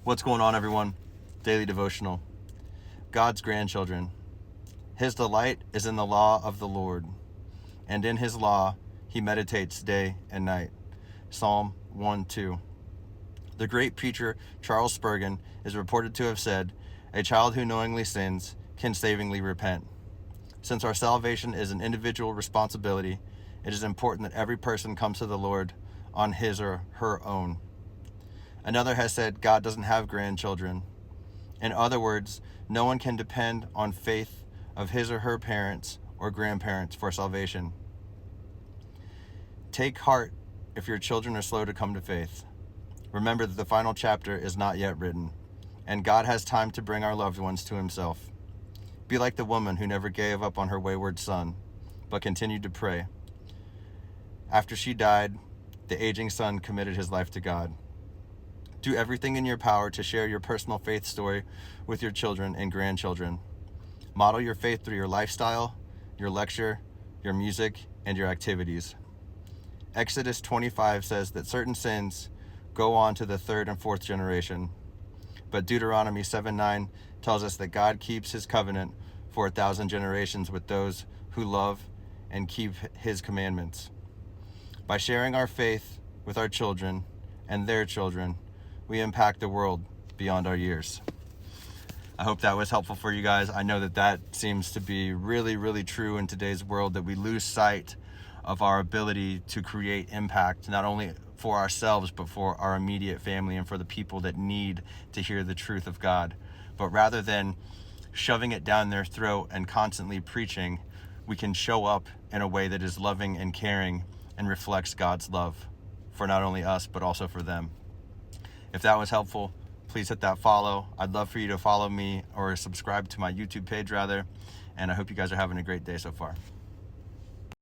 What's going on, everyone? Daily Devotional. God's grandchildren. His delight is in the law of the Lord, and in his law he meditates day and night. Psalm 1:2. The great preacher Charles Spurgeon is reported to have said, "A child who knowingly sins can savingly repent." Since our salvation is an individual responsibility, it is important that every person comes to the Lord on his or her own. Another has said God doesn't have grandchildren. In other words, no one can depend on faith of his or her parents or grandparents for salvation. Take heart if your children are slow to come to faith. Remember that the final chapter is not yet written, and God has time to bring our loved ones to himself. Be like the woman who never gave up on her wayward son, but continued to pray. After she died, the aging son committed his life to God. Do everything in your power to share your personal faith story with your children and grandchildren. Model your faith through your lifestyle, your lecture, your music, and your activities. Exodus 25 says that certain sins go on to the third and fourth generation, but Deuteronomy 7:9 tells us that God keeps his covenant for 1,000 generations with those who love and keep his commandments. By sharing our faith with our children and their children, we impact the world beyond our years. I hope that was helpful for you guys. I know that seems to be really, really true in today's world, that we lose sight of our ability to create impact, not only for ourselves, but for our immediate family and for the people that need to hear the truth of God. But rather than shoving it down their throat and constantly preaching, we can show up in a way that is loving and caring and reflects God's love for not only us, but also for them. If that was helpful, please hit that follow. I'd love for you to follow me or subscribe to my YouTube page rather. And I hope you guys are having a great day so far.